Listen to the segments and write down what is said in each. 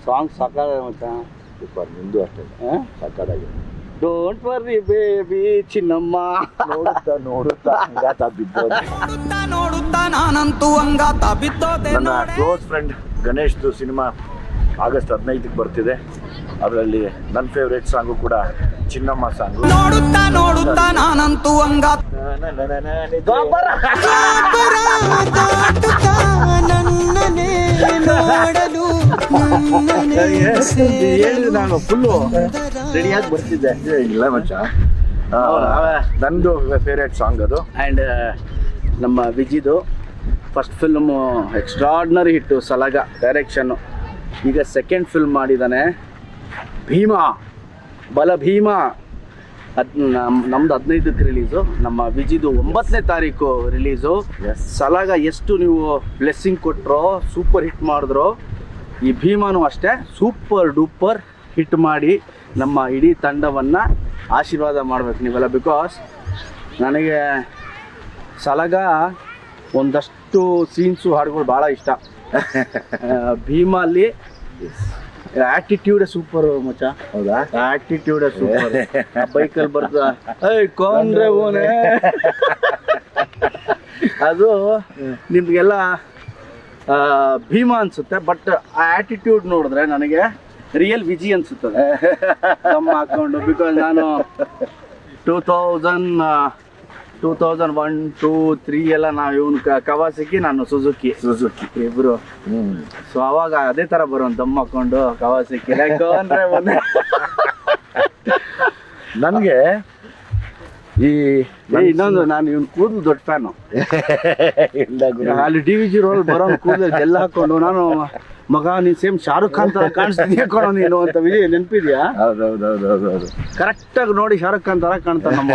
Song ಸಾಕಾಗಿದೆ ಮಚ್ಚ. Super, ನಿಂದು ಅಷ್ಟೇ ಸಾಕಾಗಿದೆ. ಡೋಂಟ್ ವರ್ರಿ ಬೇಬಿ ಚಿನ್ನಮ್ಮ. ನೋಡುತ್ತಾ ನೋಡುತ್ತಾ ಅಂಗಾತ ಬಿದ್ದೋದೆ. ನೋಡುತ್ತಾ ನಾನಂತೂ ಅಂಗಾತ ಬಿದ್ದೋದೆ. ನನ್ನ ಕ್ಲೋಸ್ ಫ್ರೆಂಡ್ ಗಣೇಶ್ದು ಸಿನಿಮಾ ಆಗಸ್ಟ್ 15ಕ್ಕೆ ಬರ್ತಿದೆ. ಅದರಲ್ಲಿ ನನ್ನ ಫೇವ್ರೇಟ್ ಸಾಂಗು ಕೂಡ ಚಿನ್ನಮ್ಮ ಸಾಂಗು. ನೋಡುತ್ತಾ ನೋಡುತ್ತಾ ನಾನಂತೂ ಅಂಗಾತ ನಾನು ಫುಲ್ಲು ರೆಡಿಯಾಗಿ ಬರ್ತಿದ್ದೆ. ಇಲ್ಲ ಮಚ್ಚ, ನಂದು ಫೇವ್ರೇಟ್ ಸಾಂಗ್ ಅದು. ಆ್ಯಂಡ್ ನಮ್ಮ ವಿಜಿದು ಫಸ್ಟ್ ಫಿಲ್ಮು ಎಕ್ಸ್ಟ್ರಾರ್ಡಿನರಿ ಹಿಟ್ಟು, ಸಲಗ ಡೈರೆಕ್ಷನ್ನು. ಈಗ ಸೆಕೆಂಡ್ ಫಿಲ್ಮ್ ಮಾಡಿದ್ದಾನೆ, ಭೀಮಾ, ಬಲ ಭೀಮಾ. ನಮ್ದು 15ಕ್ಕೆ ರಿಲೀಸು, ನಮ್ಮ ವಿಜಿದು 9ನೇ ತಾರೀಕು ರಿಲೀಸು. ಸಲಗ ಎಷ್ಟು ನೀವು ಬ್ಲೆಸ್ಸಿಂಗ್ ಕೊಟ್ಟರೋ, ಸೂಪರ್ ಹಿಟ್ ಮಾಡಿದ್ರು, ಈ ಭೀಮಾನು ಅಷ್ಟೇ ಸೂಪರ್ ಡೂಪರ್ ಹಿಟ್ ಮಾಡಿ ನಮ್ಮ ಇಡೀ ತಂಡವನ್ನು ಆಶೀರ್ವಾದ ಮಾಡಬೇಕು ನೀವೆಲ್ಲ. ಬಿಕಾಸ್ ನನಗೆ ಸಲಗ ಒಂದಷ್ಟು ಸೀನ್ಸು ಹಾಡುಗಳು ಭಾಳ ಇಷ್ಟ. ಭೀಮಲ್ಲಿ ಆಟಿಟ್ಯೂಡ್ ಸೂಪರ್ ಮಚ್ಚ. ಹೌದಾ? Attitude super. ಬೈಕಲ್ಲಿ ಬರ್ತಾ ಕೊಂಡ್ರೆ ಓನೆ ಅದು ನಿಮ್ಗೆಲ್ಲ ಭೀಮಾ ಅನ್ಸುತ್ತೆ. ಬಟ್ ಆ ಆಟಿಟ್ಯೂಡ್ ನೋಡಿದ್ರೆ ನನಗೆ ರಿಯಲ್ ವಿಜಿ ಅನ್ಸುತ್ತದೆ ನಮ್ಮ ಹಾಕೊಂಡು. ಬಿಕಾಸ್ ನಾನು 2001, 2, 3 ಎಲ್ಲ ನಾವು ಇವನು ಕವಾಸಕಿ, ನಾನು ಸುಜುಕಿ ಇಬ್ರು. ಸೊ ಅವಾಗ ಅದೇ ತರ ಬರೋನ್ ದಮ್ ಹಾಕೊಂಡು ಕವಾಸಕಿ ಅಂದ್ರೆ ನನಗೆ ಈ ಇನ್ನೊಂದು, ನಾನು ಇವನ್ ಕೂದಲು ದೊಡ್ಡ ಫ್ಯಾನು. ಅಲ್ಲಿ DVG ರೋಲ್ ಬರೋ ಕೂದಲು ಜೆಲ್ ಹಾಕೊಂಡು, ನಾನು ಮಗ ನೀನ್ ಸೇಮ್ ಶಾರುಖ್ ಖಾನ್ ತರ ಕಾಣಿಸ್ತೀನಿ ಹಾಕೋಣ ನೀನು ಅಂತ. ವಿಜಯ್ ನೆನಪಿದ್ಯಾ? ಹೌದೌದೌದೌದು, ಕರೆಕ್ಟಾಗಿ ನೋಡಿ ಶಾರುಖ್ ಖಾನ್ ತರ ಕಾಣ್ತಾನೆ ನಮ್ಮ.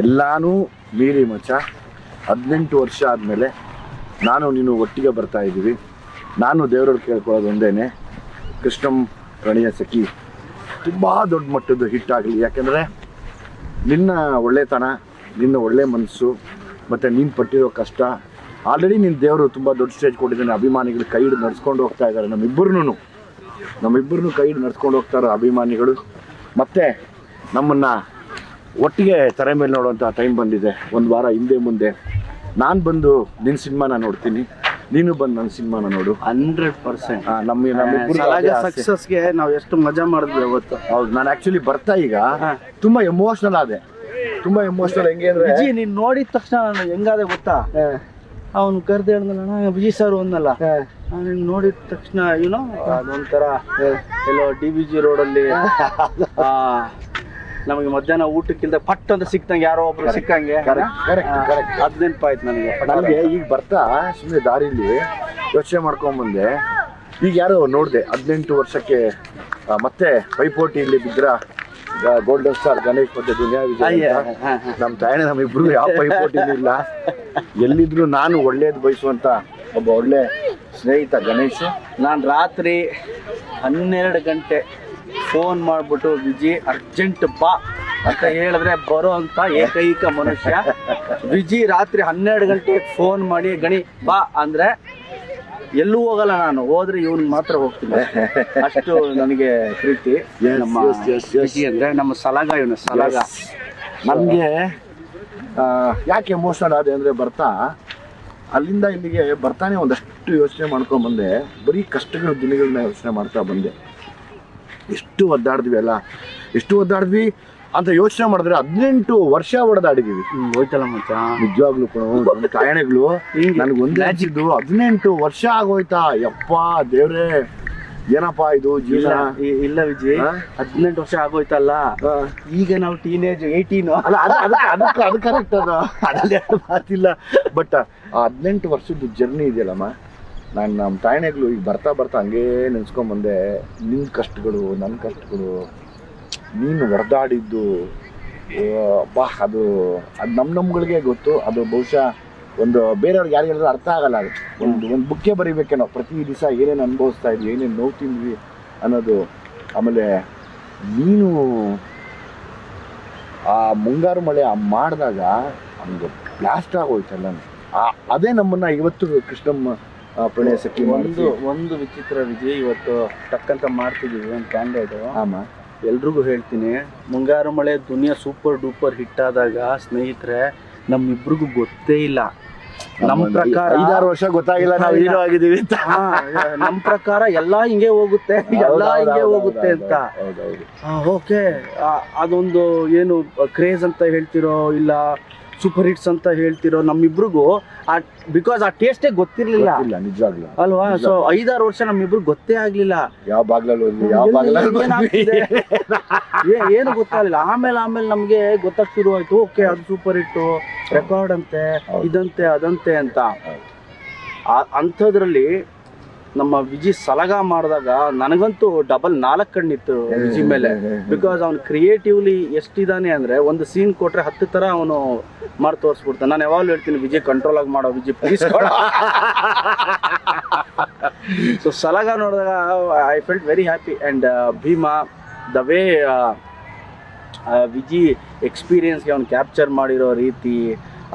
ಎಲ್ಲಾನು ಮೀರಿ ಮಚ್ಚ 18 ವರ್ಷ ಆದಮೇಲೆ ನಾನು ನೀನು ಒಟ್ಟಿಗೆ ಬರ್ತಾ ಇದ್ದೀವಿ. ನಾನು ದೇವರವ್ರು ಕೇಳ್ಕೊಳ್ಳೋದು ಒಂದೇನೆ, ಕೃಷ್ಣಂ ಪ್ರಣಯ ಸಖಿ ತುಂಬ ದೊಡ್ಡ ಮಟ್ಟದ್ದು ಹಿಟ್ ಆಗಲಿ. ಯಾಕೆಂದರೆ ನಿನ್ನ ಒಳ್ಳೆತನ, ನಿನ್ನ ಒಳ್ಳೆ ಮನಸ್ಸು ಮತ್ತು ನೀನು ಪಟ್ಟಿರೋ ಕಷ್ಟ, ಆಲ್ರೆಡಿ ನಿನ್ನ ದೇವರು ತುಂಬ ದೊಡ್ಡ ಸ್ಟೇಜ್ ಕೊಟ್ಟಿದ್ದಾನೆ. ಅಭಿಮಾನಿಗಳು ಕೈ ಹಿಡಿದು ನಡ್ಸ್ಕೊಂಡು ಹೋಗ್ತಾ ಇದ್ದಾರೆ. ನಮ್ಮಿಬ್ಬರನ್ನು ಕೈ ಹಿಡಿದು ನಡ್ಸ್ಕೊಂಡು ಹೋಗ್ತಾರೆ ಅಭಿಮಾನಿಗಳು. ಮತ್ತು ನಮ್ಮನ್ನು ಒಟ್ಟಿಗೆ ತೆರೆ ಮೇಲೆ ನೋಡುವಂಥ ಟೈಮ್ ಬಂದಿದೆ. ಒಂದು ವಾರ ಹಿಂದೆ ಮುಂದೆ ನಾನು ಬಂದು ನಿನ್ನ ಸಿನಿಮಾನ ನೋಡ್ತೀನಿ, ನೀನು ಬಂದು ನನ್ನ ಸಿನಿಮಾನ ನೋಡು. 100% ನಮ್ಮಿಬ್ಬರು ಸಕ್ಸಸ್ಗೆ ನಾವು ಎಷ್ಟು ಮಜಾ ಮಾಡಿದ್ವಿ ಅವತ್ತು. ಹೌದು, ನಾನು ಆ್ಯಕ್ಚುಲಿ ಬರ್ತಾ ಈಗ ತುಂಬ ಎಮೋಷ್ನಲ್ ಆದೆ. ತುಂಬ ಎಮೋಷ್ನಲ್. ಹೆಂಗೆ ಅಂದರೆ ವಿಜಿ ನೀನು ನೋಡಿದ ತಕ್ಷಣ ನಾನು ಹೆಂಗಾದೆ ಗೊತ್ತಾ, ಅವನು ಕರೆದು ಹೇಳಿದ್ನಲ್ಲ ವಿಜಯ್ ಸರ್ ಒಂದಲ್ಲ, ನಾನು ನೋಡಿದ ತಕ್ಷಣ ಏನೋ ಅದೊಂಥರ ಎಲ್ಲೋ DVG ರೋಡಲ್ಲಿ ನಮಗೆ ಮಧ್ಯಾಹ್ನ ಊಟಕ್ಕಿಂತ ಪಟ್ ಅಂತ ಸಿಕ್ತಂಗೆ ಯಾರೋ ಒಬ್ರು ಸಿಕ್ಕಂಗೆ. ಅದ್ ನೆನಪಾಯ್ತು ನನಗೆ. ಈಗ ಬರ್ತಾ ಸುಮ್ಮನೆ ದಾರಿಲಿ ಯೋಚನೆ ಮಾಡ್ಕೊಂಬಂದೆ, ಈಗ ಯಾರೋ ನೋಡಿದೆ 18 ವರ್ಷಕ್ಕೆ ಮತ್ತೆ ಪೈಪೋಟಿ ಇಲ್ಲಿ ಬಿದ್ರ ಗೋಲ್ಡನ್ ಸ್ಟಾರ್ ಗಣೇಶ್ ಮತ್ತೆ ದುನಿಯಾ ವಿಜಯ್. ನಮ್ಮ ತಾಯಣ್ಣ ನಮ್ಮಿಬ್ರು ಯಾವ ಪೈಪೋಟಿನೂ ಇಲ್ಲ. ಎಲ್ಲಿದ್ರು ನಾನು ಒಳ್ಳೇದು ಬಯಸುವಂತ ಒಬ್ಬ ಒಳ್ಳೆ ಸ್ನೇಹಿತ ಗಣೇಶ್. ನಾನು ರಾತ್ರಿ 12 ಗಂಟೆ ಫೋನ್ ಮಾಡ್ಬಿಟ್ಟು ವಿಜಿ ಅರ್ಜೆಂಟ್ ಬಾ ಅಂತ ಹೇಳಿದ್ರೆ ಬರೋ ಅಂತ ಏಕೈಕ ಮನುಷ್ಯ ವಿಜಿ. ರಾತ್ರಿ 12 ಗಂಟೆಗೆ ಫೋನ್ ಮಾಡಿ ಗಣಿ ಬಾ ಅಂದ್ರೆ ಎಲ್ಲೂ ಹೋಗಲ್ಲ ನಾನು, ಹೋದ್ರೆ ಇವನ್ ಮಾತ್ರ ಹೋಗ್ತೀನಿ. ಅಷ್ಟು ನನಗೆ ಪ್ರೀತಿ ನಮ್ಮ ವಿಜಿ ಅಂದ್ರೆ. ನಮ್ಮ ಸಲಗ ಇವನು ಸಲಗ. ನನಗೆ ಯಾಕೆ ಎಮೋಷನಲ್ ಆದೆ ಅಂದರೆ ಬರ್ತಾ ಅಲ್ಲಿಂದ ಇಲ್ಲಿಗೆ ಬರ್ತಾನೆ ಒಂದಷ್ಟು ಯೋಚನೆ ಮಾಡ್ಕೊಂಡ್ಬಂದೆ. ಬರೀ ಕಷ್ಟಗಳ ದಿನಗಳನ್ನ ಯೋಚನೆ ಮಾಡ್ತಾ ಬಂದೆ. ಎಷ್ಟು ಒದ್ದಾಡಿದ್ವಿ ಅಂತ ಯೋಚನೆ ಮಾಡಿದ್ರೆ 18 ವರ್ಷ ಹೊಡೆದಾಡಿದೀವಿ. ಹೋಯ್ತಲ್ಲ ಮಚ್ಚ, ನಿಜವಾಗ್ಲೂ ನಮ್ಮ ತಾಯಣೆಗಳು ನನಗೊಂದೇ ಹಚ್ಚಿದ್ದು 18 ವರ್ಷ ಆಗೋಯ್ತಾ. ಯಪ್ಪ ದೇವ್ರೇ, ಏನಪ್ಪಾ ಇದು ಜೀವನ. ಇಲ್ಲ ವಿಜಯ್, 18 ವರ್ಷ ಆಗೋಯ್ತಲ್ಲ, ಈಗ ನಾವು ಟೀನೇಜ್ 18. ಅಲ್ಲ ಅದು ಕರೆಕ್ಟ್, ಅದು ಅದ್ರಲ್ಲಿ ಮಾತಿಲ್ಲ. ಬಟ್ 18 ವರ್ಷದ ಜರ್ನಿ ಇದೆಯಲ್ಲಮ್ಮ, ನಾನು ನಮ್ಮ ತಾಯಣೆಗಳು ಈಗ ಬರ್ತಾ ಹಂಗೇ ನೆನ್ಸ್ಕೊಂಬಂದೆ. ನಿನ್ನ ಕಷ್ಟಗಳು, ನನ್ನ ಕಷ್ಟಗಳು, ನೀನು ಹೊಡೆದಾಡಿದ್ದು ಬಾ ಅದು ನಮ್ಗಳಿಗೆ ಗೊತ್ತು. ಅದು ಬಹುಶಃ ಒಂದು ಬೇರೆಯವ್ರಿಗೆ ಯಾರು ಹೇಳಿದ್ರು ಅರ್ಥ ಆಗಲ್ಲ. ಅದು ಒಂದು ಬುಕ್ಕೆ ಬರೀಬೇಕೇನೋ, ಪ್ರತಿ ದಿವಸ ಏನೇನು ಅನುಭವಿಸ್ತಾ ಇದ್ವಿ, ಏನೇನು ನೋವು ತಿಂದ್ವಿ ಅನ್ನೋದು. ಆಮೇಲೆ ನೀನು ಆ ಮುಂಗಾರು ಮಳೆ ಮಾಡಿದಾಗ ನಮ್ಗೆ ಬ್ಲಾಸ್ಟ್ ಆಗೋಯ್ತಲ್ಲ, ಅದೇ ನಮ್ಮನ್ನ ಇವತ್ತು ಕೃಷ್ಣಮ್ಮ ಪ್ರಣಯ ಸಖಿ ಒಂದು ವಿಚಿತ್ರ ವಿಜಯ್, ಇವತ್ತು ಟಕ್ಕಂತ ಮಾಡ್ತಿದ್ದೀವಿ ಒಂದು ಕ್ಯಾಂಡಿಡೇಟ್. ಆಮ ಎಲ್ರಿಗೂ ಹೇಳ್ತೀನಿ, ಮುಂಗಾರು ಮಳೆ ದುನಿಯಾ ಸೂಪರ್ ಡೂಪರ್ ಹಿಟ್ ಆದಾಗ ಸ್ನೇಹಿತರೆ ನಮ್ಮಿಬ್ರಿಗೂ ಗೊತ್ತೇ ಇಲ್ಲ. ನಮ್ಮ ಪ್ರಕಾರ 5-6 ವರ್ಷ ಗೊತ್ತಾಗಿಲ್ಲ ನಾವು ಹೀರೋ ಆಗಿದ್ದೀವಿ ಅಂತ. ನಮ್ಮ ಪ್ರಕಾರ ಎಲ್ಲ ಹಿಂಗೆ ಹೋಗುತ್ತೆ, ಎಲ್ಲ ಹಿಂಗೆ ಹೋಗುತ್ತೆ ಅಂತ. ಓಕೆ, ಅದೊಂದು ಏನು ಕ್ರೇಜ್ ಅಂತ ಹೇಳ್ತಿರೋ ಇಲ್ಲ ಸೂಪರ್ ಹಿಟ್ಸ್ ಅಂತ ಹೇಳ್ತಿರೋ, ನಮ್ಮಿಬ್ರಿಗೂ ಬಿಕಾಸ್ ಆ ಟೇಸ್ಟೇ ಗೊತ್ತಿರ್ಲಿಲ್ಲ ನಿಜವಾಗ್ಲೂ ಅಲ್ವಾ. ಸೊ 5-6 ವರ್ಷ ನಮ್ಮಿಬ್ರು ಗೊತ್ತೇ ಆಗ್ಲಿಲ್ಲ ಯಾವ ಬಾಗ್ಲಲ್ಲಿ ಯಾವ ಏನು ಗೊತ್ತಾಗಲಿಲ್ಲ. ಆಮೇಲೆ ನಮ್ಗೆ ಗೊತ್ತಾಗ್ ಶುರು ಆಯ್ತು, ಓಕೆ ಅದು ಸೂಪರ್ ಹಿಟ್ಟು, ರೆಕಾರ್ಡ್ ಅಂತೆ, ಇದಂತೆ ಅದಂತೆ ಅಂತ. ಅಂಥದ್ರಲ್ಲಿ ನಮ್ಮ ವಿಜಿ ಸಲಗ ಮಾಡಿದಾಗ ನನಗಂತೂ ಡಬಲ್ 4 ಕಣ್ಣಿತ್ತು ವಿಜಿ ಮೇಲೆ. ಬಿಕಾಸ್ ಅವ್ನು ಕ್ರಿಯೇಟಿವ್ಲಿ ಎಷ್ಟಿದ್ದಾನೆ ಅಂದರೆ, ಒಂದು ಸೀನ್ ಕೊಟ್ರೆ 10 ಥರ ಅವನು ಮಾಡಿ ತೋರಿಸ್ಬಿಡ್ತಾನೆ. ನಾನು ಯಾವಾಗಲೂ ಹೇಳ್ತೀನಿ, ವಿಜಿ ಕಂಟ್ರೋಲ್ ಆಗಿ ಮಾಡೋ, ವಿಜಿ ಪ್ಲೀಸ್. ಸೊ ಸಲಗ ನೋಡಿದಾಗ I felt very happy. And Bheema, the way Viji ಎಕ್ಸ್ಪೀರಿಯನ್ಸ್ಗೆ ಅವ್ನು ಕ್ಯಾಪ್ಚರ್ ಮಾಡಿರೋ ರೀತಿ,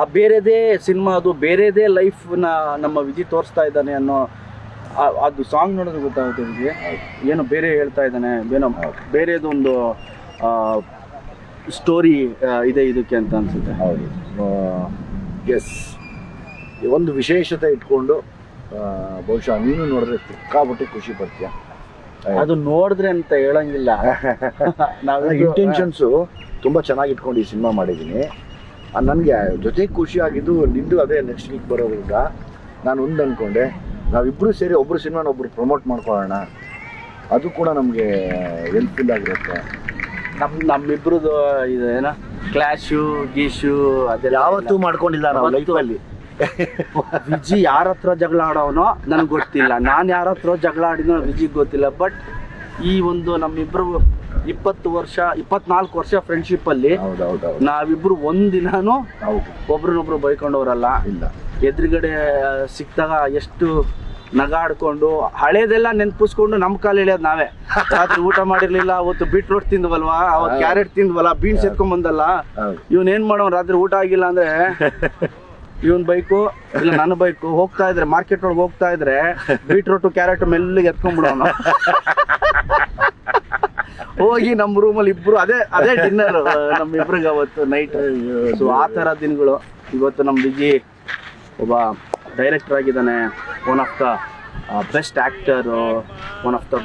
ಆ ಬೇರೆದೇ ಸಿನಿಮಾ, ಅದು ಬೇರೆದೇ ಲೈಫ್ನ ನಮ್ಮ ವಿಜಿ ತೋರಿಸ್ತಾ ಇದ್ದಾನೆ ಅನ್ನೋ ಅದು ಸಾಂಗ್ ನೋಡಿದ್ರೆ ಗೊತ್ತಾಗುತ್ತೆ ವಿಜಿ ಏನೋ ಬೇರೆ ಹೇಳ್ತಾ ಇದ್ದಾನೆ, ಏನೋ ಬೇರೆದೊಂದು ಸ್ಟೋರಿ ಇದೆ ಇದಕ್ಕೆ ಅಂತ ಅನ್ಸುತ್ತೆ. ಹೌದು, ಎಸ್. ಒಂದು ವಿಶೇಷತೆ ಇಟ್ಕೊಂಡು ಬಹುಶಃ ನೀನು ನೋಡಿದ್ರೆ ಸಿಕ್ಕಾಬಿಟ್ಟೆ ಖುಷಿ ಪಡ್ತೀಯ. ಅದು ನೋಡಿದ್ರೆ ಅಂತ ಹೇಳಂಗಿಲ್ಲ. ನಾವು ಇಂಟೆನ್ಷನ್ಸು ತುಂಬ ಚೆನ್ನಾಗಿ ಇಟ್ಕೊಂಡು ಈ ಸಿನಿಮಾ ಮಾಡಿದ್ದೀನಿ. ನನಗೆ ಜೊತೆಗೆ ಖುಷಿ ಆಗಿದ್ದು ನಿಂದು ಅದೇ ನೆಕ್ಸ್ಟ್ ವೀಕ್ ಬರೋದ್ರಿಂದ ನಾನು ಒಂದು ಅಂದ್ಕೊಂಡೆ, ನಾವಿಬ್ಬರು ಸೇರಿ ಒಬ್ಬರು ಸಿನಿಮಾನ ಒಬ್ಬರು ಪ್ರಮೋಟ್ ಮಾಡ್ಕೊಳ್ಳೋಣ, ಅದು ಕೂಡ ನಮಗೆ ಹೆಲ್ಪ್ಫುಲ್ ಆಗಿರುತ್ತೆ. ನಮ್ಮಿಬ್ರದ್ದು ಇದು ಏನೋ ಕ್ಲಾಶು ಗೀಶು ಅದೆಲ್ಲ ಯಾವತ್ತೂ ಮಾಡ್ಕೊಂಡಿಲ್ಲ ನಾವು ಲೈಫಲ್ಲಿ. ವಿಜಿ ಯಾರ ಹತ್ರ ಜಗಳ ಆಡೋನೋ ನನಗೆ ಗೊತ್ತಿಲ್ಲ, ನಾನು ಯಾರ ಹತ್ರ ಜಗಳ ಆಡಿನೋ ವಿಜಿಗೆ ಗೊತ್ತಿಲ್ಲ. ಬಟ್ ಈ ಒಂದು ನಮ್ಮಿಬ್ರು 24 ವರ್ಷ ಫ್ರೆಂಡ್ಶಿಪ್ಪಲ್ಲಿ ನಾವಿಬ್ರು ಒಂದಿನಾನು ಒಬ್ರನ್ನೊಬ್ರು ಬೈಕೊಂಡವ್ರಲ್ಲ. ಇಲ್ಲ, ಎದುರುಗಡೆ ಸಿಕ್ತಾಗ ಎಷ್ಟು ನಗಾಡ್ಕೊಂಡು ಹಳೇದೆಲ್ಲ ನೆನ್ಪಿಸ್ಕೊಂಡು ನಮ್ಮ ಕಾಲು ಎಳೆಯೋದು ನಾವೇ. ರಾತ್ರಿ ಊಟ ಮಾಡಿರ್ಲಿಲ್ಲ, ಅವತ್ತು ಬೀಟ್ರೋಟ್ ತಿಂದ್ವಲ್ವಾ, ಅವತ್ತು ಕ್ಯಾರೆಟ್ ತಿಂದ್ವಲ್ಲ, ಬೀನ್ಸ್ ಎತ್ಕೊಂಡ್ ಬಂದಲ್ಲ, ಇವನ್ ಏನ್ ಮಾಡೋನ್, ರಾತ್ರಿ ಊಟ ಆಗಿಲ್ಲ ಅಂದ್ರೆ ಇವನ್ ಬೈಕು ಇಲ್ಲ ನನ್ನ ಬೈಕು ಹೋಗ್ತಾ ಇದ್ರೆ, ಮಾರ್ಕೆಟ್ ಒಳಗೆ ಹೋಗ್ತಾ ಇದ್ರೆ ಬೀಟ್ರೋಟು ಕ್ಯಾರೆಟ್ ಮೆಲ್ಲಿಗೆ ಎತ್ಕೊಂಡ್ಬಿಡೋನು. ಹೋಗಿ ನಮ್ಮ ರೂಮಲ್ಲಿ ಇಬ್ರು ಅದೇ ಡಿನ್ನರ್ ನಮ್ಮಿಬ್ರಿಗೆ ಅವತ್ತು ನೈಟ್. ಸೊ ಆ ಥರ ದಿನಗಳು. ಇವತ್ತು ನಮ್ಮ ವಿಜಿ ಒಬ್ಬ ಡೈರೆಕ್ಟರ್ ಆಗಿದ್ದಾನೆ, one of the best actor, one of the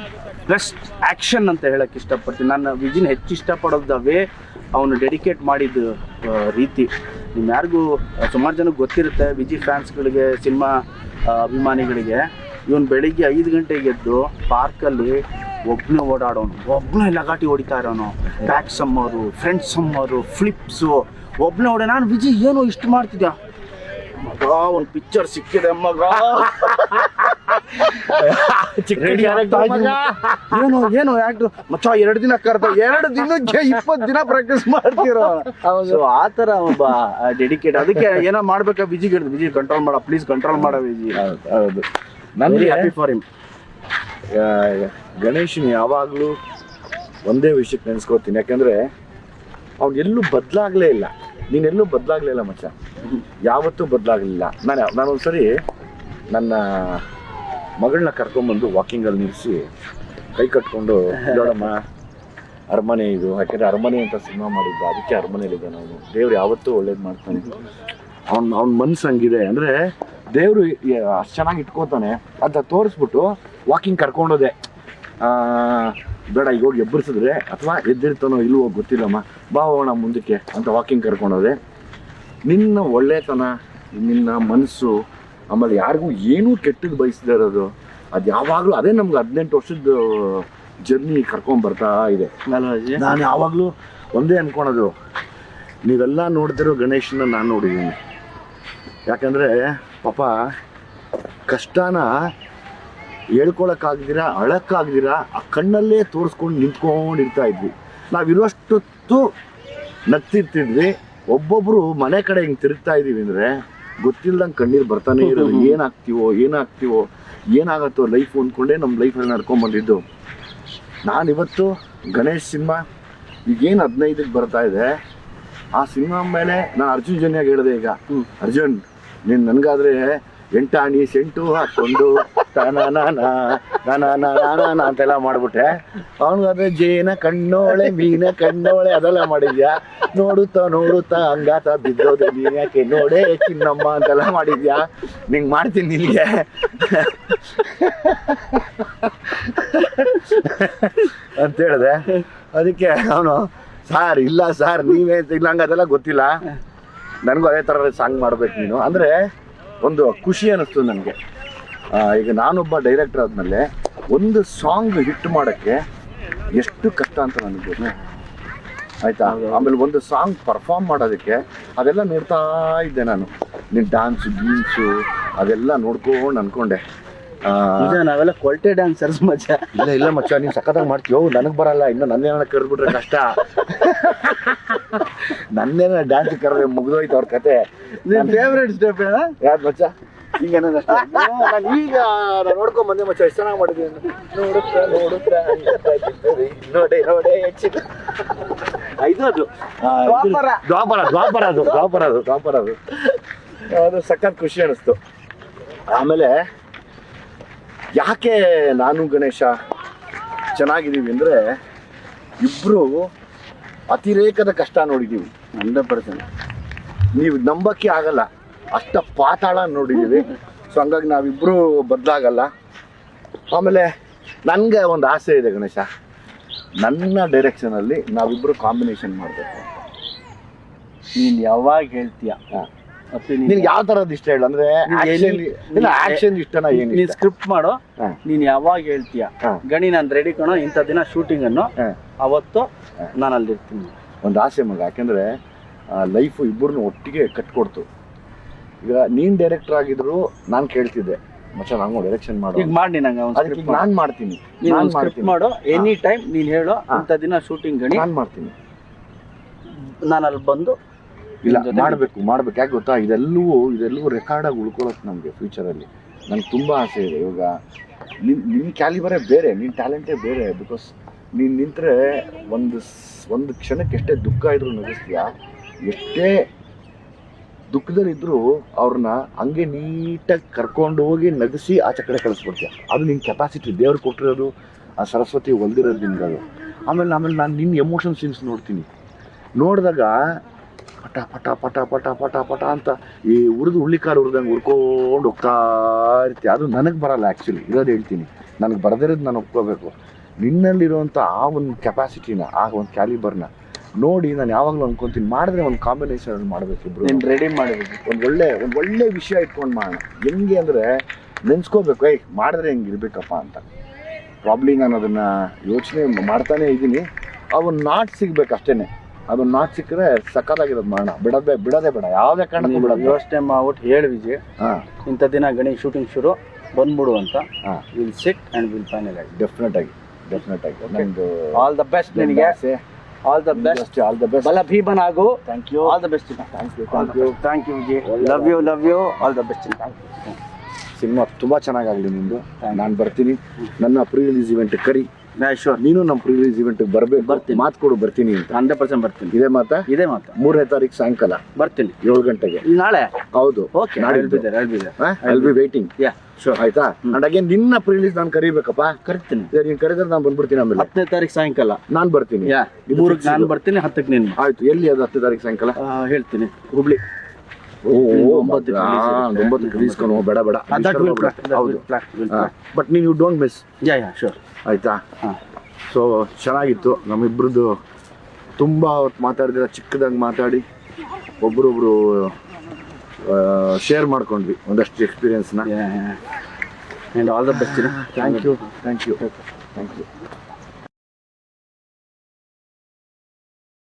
best action ಅಂತ ಹೇಳಕ್ಕೆ ಇಷ್ಟಪಡ್ತೀನಿ. ನಾನು ವಿಜಿನ ಹೆಚ್ಚು ಇಷ್ಟಪಡೋದು ವೇ ಅವನು ಡೆಡಿಕೇಟ್ ಮಾಡಿದ ರೀತಿ. ನಿಮ್ಮ ಯಾರಿಗೂ ಸುಮಾರು ಜನಕ್ಕೆ ಗೊತ್ತಿರುತ್ತೆ, ವಿಜಿ ಫ್ಯಾನ್ಸ್ಗಳಿಗೆ, ಸಿನಿಮಾ ಅಭಿಮಾನಿಗಳಿಗೆ. ಇವನು ಬೆಳಿಗ್ಗೆ 5 ಗಂಟೆಗೆ ಎದ್ದು ಪಾರ್ಕಲ್ಲಿ ಒಬ್ಬನೇ ಓಡಾಡೋನು, ಒಬ್ಬನೇ ಲಗಾಟಿ ಹೊಡಿತಾ ಇರೋನು, ಬ್ಯಾಕ್ ಸಮ್ಮರು, ಫ್ರಂಟ್ ಸಮ್ಮರು, ಫ್ಲಿಪ್ಸು, ಒಬ್ಬನೇ ಓಡ. ನಾನು ವಿಜಿ ಏನು ಇಷ್ಟು ಮಾಡ್ತಿದ್ದೆ ಮಗ, ಒಂದು ಪಿಕ್ಚರ್ ಸಿಕ್ಕಿದೆ ಮಗ, ಏನು ಆಕ್ಟ್ರು ಮಚ್ಚ 2 ದಿನ ಕರೆದ, 2 ದಿನಕ್ಕೆ 20 ದಿನ ಪ್ರಾಕ್ಟೀಸ್ ಮಾಡ್ತಿರೋ. ಸೊ ಆ ಥರ ಒಬ್ಬ ಡೆಡಿಕೇಟ್. ಅದಕ್ಕೆ ಏನೋ ಮಾಡ್ಬೇಕಾ ವಿಜಿಗೆ ಹೇಳಿದ್ರು, ವಿಜಿ ಕಂಟ್ರೋಲ್ ಮಾಡ, ಪ್ಲೀಸ್ ಕಂಟ್ರೋಲ್ ಮಾಡೋ ವಿಜಿ. ಹೌದು, ನನಗೆ ಹ್ಯಾಪಿ ಫಾರ್ ಹಿಮ್. ಗಣೇಶನ್ ಯಾವಾಗಲೂ ಒಂದೇ ವಿಷಯಕ್ಕೆ ನೆನೆಸ್ಕೋತೀನಿ, ಯಾಕಂದರೆ ಅವ್ನು ಎಲ್ಲೂ ಬದಲಾಗಲೇ ಇಲ್ಲ. ನೀನೆಲ್ಲೂ ಬದಲಾಗಲೇ ಇಲ್ಲ ಮಚ್ಚ, ಯಾವತ್ತೂ ಬದಲಾಗಲಿಲ್ಲ. ನಾನೊಂದ್ಸರಿ ನನ್ನ ಮಗಳನ್ನ ಕರ್ಕೊಂಬಂದು ವಾಕಿಂಗಲ್ಲಿ ನಿಲ್ಲಿಸಿ ಕೈ ಕಟ್ಕೊಂಡು, ನೋಡಮ್ಮ ಅರಮನೆ ಇದು, ಯಾಕೆಂದರೆ ಅರಮನೆ ಅಂತ ಸಿನಿಮಾ ಮಾಡಿದ್ದು, ಅದಕ್ಕೆ ಅರಮನೆಯಲ್ಲಿದೆ. ನಾವು ದೇವ್ರು ಯಾವತ್ತೂ ಒಳ್ಳೇದು ಮಾಡ್ತಾನೆ. ಅವ್ನ ಮನ್ಸು ಹಂಗಿದೆ ಅಂದರೆ ದೇವರು ಅಷ್ಟು ಚೆನ್ನಾಗಿ ಇಟ್ಕೋತಾನೆ ಅಂತ ತೋರಿಸ್ಬಿಟ್ಟು ವಾಕಿಂಗ್ ಕರ್ಕೊಂಡೋದೆ. ಬೇಡ ಈಗ ಹೋಗಿ ಎಬ್ಬರಿಸಿದ್ರೆ ಅಥವಾ ಎದ್ದಿರ್ತಾನೋ ಇಲ್ವೋ ಗೊತ್ತಿಲ್ಲಮ್ಮ, ಬಾ ಹೋಗೋಣ ಮುಂದಕ್ಕೆ ಅಂತ ವಾಕಿಂಗ್ ಕರ್ಕೊಂಡೋದೆ. ನಿನ್ನ ಒಳ್ಳೆತನ, ನಿನ್ನ ಮನಸ್ಸು, ಆಮೇಲೆ ಯಾರಿಗೂ ಏನೂ ಕೆಟ್ಟದ್ದು ಬಯಸದೇ ಇರೋದು, ಅದು ಯಾವಾಗಲೂ ಅದೇ ನಮ್ಗೆ 18 ವರ್ಷದ ಜರ್ನಿ ಕರ್ಕೊಂಡ್ಬರ್ತಾ ಇದೆ. ನಾನು ಯಾವಾಗಲೂ ಒಂದೇ ಅಂದ್ಕೊಳೋದು, ನೀವೆಲ್ಲ ನೋಡಿದಿರೋ ಗಣೇಶನ ನಾನು ನೋಡಿದ್ದೀನಿ. ಯಾಕಂದರೆ ಪಾಪ ಕಷ್ಟನ ಹೇಳ್ಕೊಳಕ್ಕಾಗ್ದಿರ, ಅಳಕ್ಕಾಗ್ದಿರ ಆ ಕಣ್ಣಲ್ಲೇ ತೋರಿಸ್ಕೊಂಡು ನಿಂತ್ಕೊಂಡಿರ್ತಾ ಇದ್ವಿ. ನಾವಿರೋಷ್ಟೊತ್ತು ನಗ್ತಿರ್ತಿದ್ವಿ. ಒಬ್ಬೊಬ್ರು ಮನೆ ಕಡೆ ಹಿಂಗೆ ತಿರುಗ್ತಾ ಇದೀವಿ ಅಂದರೆ ಗೊತ್ತಿಲ್ದಂಗೆ ಕಣ್ಣೀರು ಬರ್ತಾನೆ ಇರೋದು. ಏನಾಗ್ತೀವೋ ಏನಾಗತ್ತೋ ಲೈಫ್ ಅಂದ್ಕೊಂಡೇ ನಮ್ಮ ಲೈಫಲ್ಲಿ ನಡ್ಕೊಂಡ್ಬಂದಿದ್ದು. ನಾನಿವತ್ತು ಗಣೇಶ್ ಸಿನಿಮಾ ಈಗೇನು 15ಕ್ಕೆ ಬರ್ತಾ ಇದೆ, ಆ ಸಿನಿಮಾ ಮೇಲೆ ನಾನು ಅರ್ಜುನ್ ಜನ್ಯಾಗ ಹೇಳಿದೆ, ಈಗ ಅರ್ಜುನ್ ನೀನು ನನಗಾದ್ರೆ 8 ಆಣಿ ಸೆಂಟು ಹಾಕ್ಕೊಂಡು ಅಂತೆಲ್ಲ ಮಾಡ್ಬಿಟ್ಟೆ. ಅವನಿಗಾದ್ರೆ ಜೇನ ಕಣ್ಣೋಳೆ ಮೀನ ಕಣ್ಣೋಳೆ ಅದೆಲ್ಲ ಮಾಡಿದ್ಯಾ. ನೋಡುತ್ತಾ ಹಂಗಾತ ಬಿದ್ದೋದೆ ನೀನು ಯಾಕೆ ನೋಡೇ ಚಿನ್ನಮ್ಮ ಅಂತೆಲ್ಲ ಮಾಡಿದ್ಯಾ. ನಿಂಗೆ ಮಾಡ್ತೀನಿ ನಿನಗೆ ಅಂತ ಹೇಳಿದೆ. ಅದಕ್ಕೆ ಅವನು ಸಾರ್ ಇಲ್ಲ ಸಾರ್ ನೀವೇ ಇಲ್ಲ, ಹಂಗೆ ಅದೆಲ್ಲ ಗೊತ್ತಿಲ್ಲ, ನನಗೂ ಅದೇ ಥರ ಸಾಂಗ್ ಮಾಡ್ಬೇಕು ನೀನು ಅಂದರೆ ಒಂದು ಖುಷಿ ಅನ್ನಿಸ್ತು ನನಗೆ. ಈಗ ನಾನೊಬ್ಬ ಡೈರೆಕ್ಟರ್ ಆದಮೇಲೆ ಒಂದು ಸಾಂಗ್ ಹಿಟ್ ಮಾಡೋಕ್ಕೆ ಎಷ್ಟು ಕಷ್ಟ ಅಂತ ನನಗೆ ಗೊತ್ತು, ಆಯಿತಾ. ಆಮೇಲೆ ಒಂದು ಸಾಂಗ್ ಪರ್ಫಾರ್ಮ್ ಮಾಡೋದಕ್ಕೆ ಅದೆಲ್ಲ ನೋಡ್ತಾ ಇದ್ದೆ ನಾನು. ನೀನು ಡ್ಯಾನ್ಸು ಗೀನ್ಸು ಅದೆಲ್ಲ ನೋಡ್ಕೊಂಡು ಅಂದ್ಕೊಂಡೆ ನಾವೆಲ್ಲ ಕ್ವಾಲಿಟಿ ಡ್ಯಾನ್ಸರ್ಸ್ ಮಚ್ಚ. ಇಲ್ಲ ಮಚ್ಚ, ನೀನು ಸಖತ್ತಾಗಿ ಮಾಡ್ತೀವೋ, ನನಗೆ ಬರಲ್ಲ. ಇನ್ನು ನನ್ನೇನ ಕರೆದ್ಬಿಟ್ರೆ ಕಷ್ಟ. ನನ್ನೇನ ಡ್ಯಾನ್ಸ್ ಕರೆದ್ರೆ ಮುಗಿದೋಯ್ತು ಅವ್ರ ಕತೆ. ನಿನ್ನ ಫೇವ್ರೇಟ್ ಸ್ಟೆಪ್ ಏನ ಯಾವ್ದು ಮಚ್ಚ? ಈಗ ನಾನು ಈಗ ನಾನು ನೋಡ್ಕೊಂಡ್ ಬಂದೆ ಮಚ್ಚ, ಎಷ್ಟು ಚೆನ್ನಾಗಿ ಮಾಡಿದ್ದೀನಿ. ನೋಡುತ್ತಾ ನೋಡೇ ಇದು ದ್ವಾಪರ ಅದು ಸಖತ್ ಖುಷಿ ಅನಿಸ್ತು. ಆಮೇಲೆ ಯಾಕೆ ನಾನು ಗಣೇಶ ಚೆನ್ನಾಗಿದ್ದೀವಿ ಅಂದರೆ ಇಬ್ಬರು ಅತಿರೇಕದ ಕಷ್ಟ ನೋಡಿದ್ದೀವಿ. 100%. ನೀವು ನಂಬಕ್ಕೆ ಆಗಲ್ಲ, ಅಷ್ಟ ಪಾತಾಳ ನೋಡಿದ್ದೀವಿ. ಸೊ ಹಂಗಾಗಿ ನಾವಿಬ್ಬರು ಬದಲಾಗಲ್ಲ. ಆಮೇಲೆ ನನಗೆ ಒಂದು ಆಸೆ ಇದೆ ಗಣೇಶ, ನನ್ನ ಡೈರೆಕ್ಷನಲ್ಲಿ ನಾವಿಬ್ಬರು ಕಾಂಬಿನೇಷನ್ ಮಾಡಬೇಕು. ನೀನು ಯಾವಾಗ ಹೇಳ್ತೀಯ ನಿನ್ಗೆ ಯಾವ ಥರದ್ದು ಇಷ್ಟ ಹೇಳು. ಅಂದರೆ ಆ್ಯಕ್ಷನ್ ಇಷ್ಟನಾ? ಏನು ನೀನು ಸ್ಕ್ರಿಪ್ಟ್ ಮಾಡೋ, ನೀನು ಯಾವಾಗ ಹೇಳ್ತೀಯ ಗಣಿ ನಾನು ರೆಡಿ ಕಣೋ, ಇಂಥ ದಿನ ಶೂಟಿಂಗ್ ಅನ್ನು ಅವತ್ತು ನಾನು ಅಲ್ಲಿರ್ತೀನಿ. ಒಂದು ಆಸೆ ಮಗ, ಯಾಕೆಂದರೆ ಲೈಫು ಇಬ್ಬರನ್ನು ಒಟ್ಟಿಗೆ ಕಟ್ಕೊಡ್ತು. ಈಗ ನೀನು ಡೈರೆಕ್ಟರ್ ಆಗಿದ್ರು ನಾನು ಕೇಳ್ತಿದ್ದೆ, ಮಚ್ಚ ನಂಗೆ ಡೈರೆಕ್ಷನ್ ಮಾಡು, ಈಗ ಮಾಡಿ ನಂಗೆ ಅದಕ್ಕೆ ನಾನು ಮಾಡ್ತೀನಿ. ನಾನು ಸ್ಕ್ರಿಪ್ಟ್ ಮಾಡು, ಎನಿ ಟೈಮ್ ನೀನು ಹೇಳು ಇಂಥ ದಿನ ಶೂಟಿಂಗ್ ಗಣಿ ನಾನು ಮಾಡ್ತೀನಿ. ನಾನು ಅಲ್ಲಿ ಬಂದು ಇಲ್ಲ ಮಾಡಬೇಕು. ಯಾಕೆ ಗೊತ್ತಾ, ಇದೆಲ್ಲವೂ ರೆಕಾರ್ಡಾಗಿ ಉಳ್ಕೊಳ್ಳೋದು ನಮಗೆ ಫ್ಯೂಚರಲ್ಲಿ. ನನಗೆ ತುಂಬ ಆಸೆ ಇದೆ. ಇವಾಗ ನಿನ್ನ ಕ್ಯಾಲಿಬರೇ ಬೇರೆ, ನಿನ್ನ ಟ್ಯಾಲೆಂಟೇ ಬೇರೆ. ಬಿಕಾಸ್ ನೀನು ನಿಂತರೆ ಒಂದು ಕ್ಷಣಕ್ಕೆ ಎಷ್ಟೇ ದುಃಖ ಇದ್ರೂ ನಗಿಸ್ತೀಯ, ಎಷ್ಟೇ ದುಃಖದಲ್ಲಿದ್ದರೂ ಅವ್ರನ್ನ ಹಂಗೆ ನೀಟಾಗಿ ಕರ್ಕೊಂಡು ಹೋಗಿ ನಗಿಸಿ ಆಚೆ ಕಡೆ ಕಳಿಸ್ಬಿಡ್ತೀಯ. ಅದು ನಿನ್ನ ಕೆಪಾಸಿಟಿ, ದೇವ್ರು ಕೊಟ್ಟಿರೋದು, ಆ ಸರಸ್ವತಿ ಹೊಲ್ದಿರೋದು ನಿನ್ಗೆ ಅದು. ಆಮೇಲೆ ನಾನು ನಿನ್ನ ಎಮೋಷನ್ ಸೀನ್ಸ್ ನೋಡಿದಾಗ ಪಟ ಪಟ ಪಟ ಪಟ ಪಟ ಪಟ ಅಂತ ಈ ಹುಳ್ಳಿಕಾರು ಹುರಿದಂಗೆ ಹುರ್ಕೊಂಡು ಹೋಗ್ತಾ ಇರ್ತೀವಿ. ಅದು ನನಗೆ ಬರಲ್ಲ ಆ್ಯಕ್ಚುಲಿ, ಇರೋದು ಹೇಳ್ತೀನಿ. ನನಗೆ ಬರದಿರೋದು ನಾನು ಒಪ್ಕೋಬೇಕು. ನಿನ್ನಲ್ಲಿರುವಂಥ ಆ ಒಂದು ಕೆಪಾಸಿಟಿನ, ಆ ಒಂದು ಕ್ಯಾಲಿಬರ್ನ ನೋಡಿ ನಾನು ಯಾವಾಗಲೂ ಅನ್ಕೊತೀನಿ, ಮಾಡಿದ್ರೆ ಒಂದು ಕಾಂಬಿನೇಷನ್ ಮಾಡಬೇಕು ಇಬ್ಬರು. ನೀನು ರೆಡಿ ಮಾಡಬೇಕು, ಒಂದು ಒಳ್ಳೆ ವಿಷಯ ಇಟ್ಕೊಂಡು ಮಾಡೋಣ. ಹೆಂಗೆ ಅಂದರೆ ನೆನೆಸ್ಕೋಬೇಕು, ಮಾಡಿದ್ರೆ ಹೆಂಗೆ ಇರಬೇಕಪ್ಪ ಅಂತ. ಪ್ರಾಬ್ಲಿ ನಾನು ಅದನ್ನು ಯೋಚನೆ ಮಾಡ್ತಾನೇ ಇದ್ದೀನಿ. ಅವನು ನಾಟ್ ಸಿಗ್ಬೇಕು ಅಷ್ಟೇ. ಅದೊಂದು ನಾಟ್ ಸಿಕ್ಕರೆ ಸಕ್ಕತ್ತಾಗಿರೋದು ಮಾಡೋಣ. ಬಿಡೋದೇ ಬೇಡ, ಯಾವುದೇ ಕಾರಣಕ್ಕೂ ಬಿಡೋದು. ಯೋಚನೆ ಮಾಡ್ಬಿಟ್ಟು ಹೇಳಿ ವಿಜಯ್, ಇಂಥ ದಿನ ಗಣಿ ಶೂಟಿಂಗ್ ಶುರು ಬಂದ್ಬಿಡು ಅಂತ. Will sit and will finalise. Definite ಆಗಿ ನಂದು ಆಲ್ ದ ಬೆಸ್ಟ್ ನಿನಗೆ. ಆಲ್ ದ ಬೆಸ್ಟ್ ಬಲ ಭೀಮನ್ ಆಗು. Thank you. All the best. Thank you Vijay. Love you. All the best. Cinema ತುಂಬ ಚೆನ್ನಾಗಾಗಲಿ ನಿಂದು. ನಾನು ಬರ್ತೀನಿ, ನನ್ನ ಪ್ರೀ ರಿಲೀಸ್ ಇವೆಂಟ್ ಕರಿ. ಶೋರ್, ನೀನು ನಮ್ಮ ಪ್ರೀ ರಿಲೀಸ್ ಇವೆಂಟ್ಗೆ ಬರ್ತೀನಿ. ಮಾತು ಕೊಡು, ಬರ್ತೀನಿ ಅಂತ. 100% ಬರ್ತೀನಿ. ಇದೇ ಮಾತಾ? 3ನೇ ತಾರೀಕು ಸಾಯಂಕಾಲ ಬರ್ತೀನಿ, 7 ಗಂಟೆಗೆ. ನಾಳೆ? ಹೌದು. Okay, I will be waiting. ಆಯ್ತಾ? ಅಂಡ್ ಅಗೇನ್ ನಿನ್ನ ಪ್ರೀ ರಿಲೀಸ್ ನಾನು ಕರಿಬೇಕಪ್ಪ. ಕರಿತೀನಿ. ನೀನು ಕರೆದ್ರೆ ನಾನು ಬಂದ್ಬಿಡ್ತೀನಿ. ಆಮೇಲೆ 10ನೇ ತಾರೀಕು ಸಾಯಂಕಾಲ ನಾನು ಬರ್ತೀನಿ. 3ಕ್ಕೆ ನಾನು ಬರ್ತೀನಿ, 10ಕ್ಕೆ ನೀನು. ಆಯ್ತು. ಎಲ್ಲಿ ಅದು 10ನೇ ತಾರೀಕು ಸಾಯಂಕಾಲ? ಹೇಳ್ತೀನಿ, ಹುಬ್ಳಿ. 9ಕ್ಕೆ ರಿಲೀಸ್ ಕಣೋ. ಬೇಡ ಹೌದು. ಬಟ್ ನೀನು ಯು ಡೋಂಟ್ ಮಿಸ್. ಶೋರ್. ಆಯ್ತಾ? ಸೊ ಚೆನ್ನಾಗಿತ್ತು ನಮ್ಮಿಬ್ರದ್ದು. ತುಂಬ ಹೊತ್ತು ಮಾತಾಡಿದ್ರೆ, ಚಿಕ್ಕದಾಗಿ ಮಾತಾಡಿ ಒಬ್ರೊಬ್ರು ಶೇರ್ ಮಾಡ್ಕೊಂಡ್ವಿ ಒಂದಷ್ಟು ಎಕ್ಸ್ಪೀರಿಯನ್ಸ್ನ. All the best. Thank you.